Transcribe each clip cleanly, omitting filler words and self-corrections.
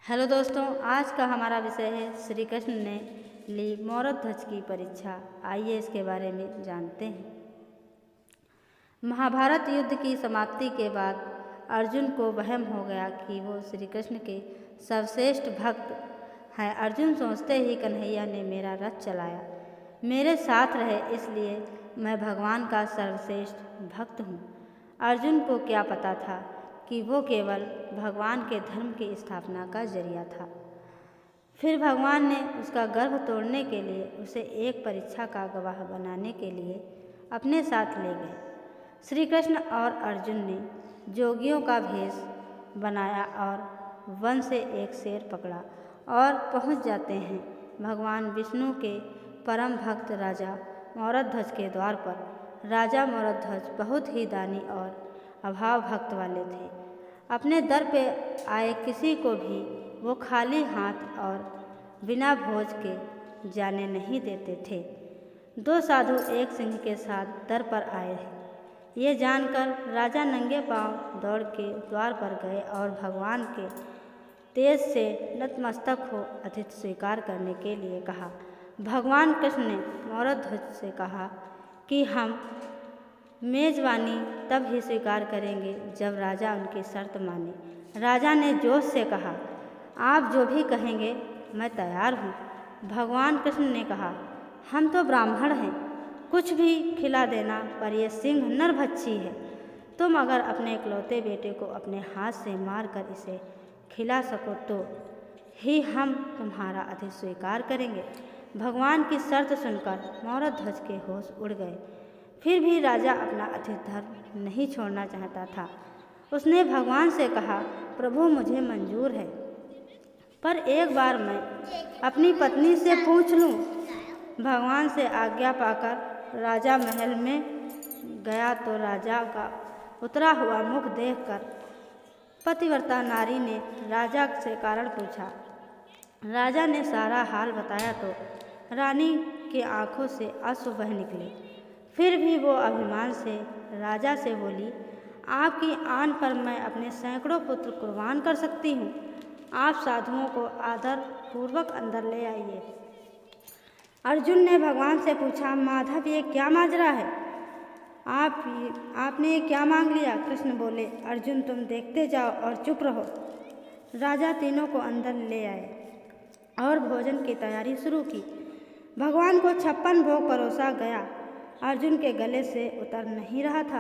Hello दोस्तों, आज का हमारा विषय है श्री कृष्ण ने ली मौरध्वज की परीक्षा। आइए इसके बारे में जानते हैं। महाभारत युद्ध की समाप्ति के बाद अर्जुन को वहम हो गया कि वो श्री कृष्ण के सर्वश्रेष्ठ भक्त हैं। अर्जुन सोचते ही कन्हैया ने मेरा रथ चलाया, मेरे साथ रहे, इसलिए मैं भगवान का सर्वश्रेष्ठ भक्त हूँ। अर्जुन को क्या पता था कि वो केवल भगवान के धर्म की स्थापना का जरिया था। फिर भगवान ने उसका गर्व तोड़ने के लिए उसे एक परीक्षा का गवाह बनाने के लिए अपने साथ ले गए। श्री कृष्ण और अर्जुन ने जोगियों का भेष बनाया और वन से एक शेर पकड़ा और पहुंच जाते हैं भगवान विष्णु के परम भक्त राजा मौरध्वज के द्वार पर। राजा मौरध्वज बहुत ही दानी और अभाव भक्त वाले थे। अपने दर पे आए किसी को भी वो खाली हाथ और बिना भोज के जाने नहीं देते थे। दो साधु एक सिंह के साथ दर पर आए हैं। ये जानकर राजा नंगे पांव दौड़ के द्वार पर गए और भगवान के तेज से नतमस्तक हो अतिथि स्वीकार करने के लिए कहा। भगवान कृष्ण ने मौरध्वज से कहा कि हम मेजबानी तब ही स्वीकार करेंगे जब राजा उनकी शर्त माने। राजा ने जोश से कहा, आप जो भी कहेंगे मैं तैयार हूँ। भगवान कृष्ण ने कहा, हम तो ब्राह्मण हैं, कुछ भी खिला देना, पर यह सिंह नरभक्षी है। तुम अगर अपने इकलौते बेटे को अपने हाथ से मार कर इसे खिला सको तो ही हम तुम्हारा अतिथि स्वीकार करेंगे। भगवान की शर्त सुनकर मौरध्वज के होश उड़ गए। फिर भी राजा अपना अतिथि धर्म नहीं छोड़ना चाहता था। उसने भगवान से कहा, प्रभु मुझे मंजूर है, पर एक बार मैं अपनी पत्नी से पूछ लूं। भगवान से आज्ञा पाकर राजा महल में गया तो राजा का उतरा हुआ मुख देखकर पतिव्रता नारी ने राजा से कारण पूछा। राजा ने सारा हाल बताया तो रानी की आंखों से आंसू बह निकले। फिर भी वो अभिमान से राजा से बोली, आपकी आन पर मैं अपने सैकड़ों पुत्र कुर्बान कर सकती हूँ। आप साधुओं को आदर पूर्वक अंदर ले आइए। अर्जुन ने भगवान से पूछा, माधव ये क्या माजरा है? आपने ये क्या मांग लिया? कृष्ण बोले, अर्जुन तुम देखते जाओ और चुप रहो। राजा तीनों को अंदर ले आए और भोजन की तैयारी शुरू की। भगवान को 56 भोग परोसा गया। अर्जुन के गले से उतर नहीं रहा था।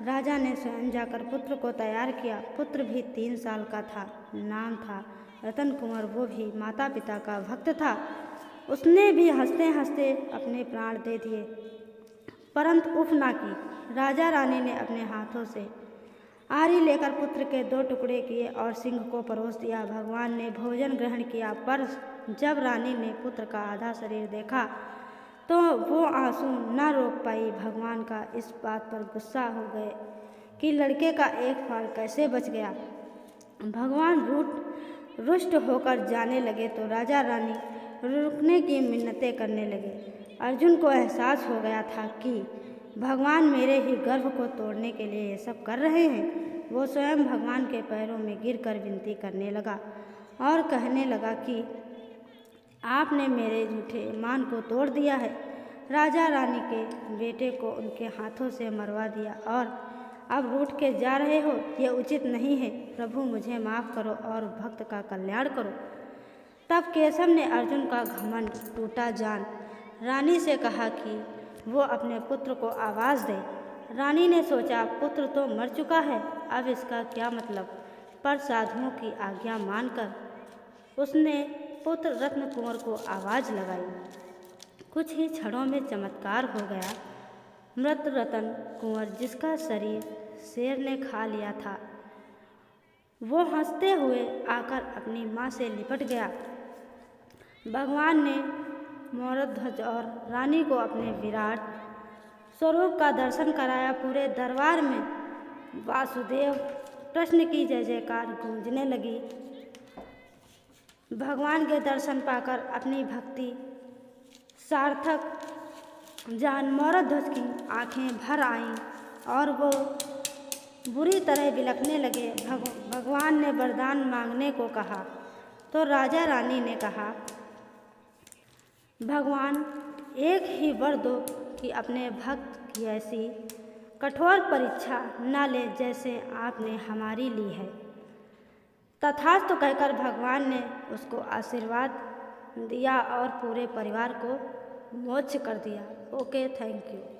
राजा ने स्वयं जाकर पुत्र को तैयार किया। पुत्र भी 3 साल का था। नाम था रतन कुंवर। वो भी माता पिता का भक्त था। उसने भी हंसते हंसते अपने प्राण दे दिए, परंतु उफ ना की। राजा रानी ने अपने हाथों से आरी लेकर पुत्र के 2 टुकड़े किए और सिंह को परोस दिया। भगवान ने भोजन ग्रहण किया, पर जब रानी ने पुत्र का आधा शरीर देखा तो वो आंसू न रोक पाई। भगवान का इस बात पर गुस्सा हो गए कि लड़के का एक फाल कैसे बच गया। भगवान रुष्ट होकर जाने लगे तो राजा रानी रुकने की मिन्नतें करने लगे। अर्जुन को एहसास हो गया था कि भगवान मेरे ही गर्भ को तोड़ने के लिए ये सब कर रहे हैं। वो स्वयं भगवान के पैरों में गिरकर विनती करने लगा और कहने लगा कि आपने मेरे झूठे ईमान को तोड़ दिया है। राजा रानी के बेटे को उनके हाथों से मरवा दिया और अब रूठ के जा रहे हो, यह उचित नहीं है। प्रभु मुझे माफ़ करो और भक्त का कल्याण करो। तब केशव ने अर्जुन का घमंड टूटा जान रानी से कहा कि वो अपने पुत्र को आवाज़ दे। रानी ने सोचा, पुत्र तो मर चुका है, अब इसका क्या मतलब, पर साधुओं की आज्ञा मानकर उसने पुत्र रत्न कुंवर को आवाज़ लगाई। कुछ ही क्षणों में चमत्कार हो गया। मृत रतन कुंवर, जिसका शरीर शेर ने खा लिया था, वो हंसते हुए आकर अपनी माँ से लिपट गया। भगवान ने मौरध्वज और रानी को अपने विराट स्वरूप का दर्शन कराया। पूरे दरबार में वासुदेव कृष्ण की जय जयकार गूंजने लगी। भगवान के दर्शन पाकर अपनी भक्ति सार्थक जान मौरध्वज की आंखें भर आईं और वो बुरी तरह बिलखने लगे। भगवान ने वरदान मांगने को कहा। तो राजा रानी ने कहा, भगवान एक ही वर दो कि अपने भक्त की ऐसी कठोर परीक्षा न ले जैसे आपने हमारी ली है। तथास्तु कहकर भगवान ने उसको आशीर्वाद दिया और पूरे परिवार को मोक्ष कर दिया। Okay, thank you.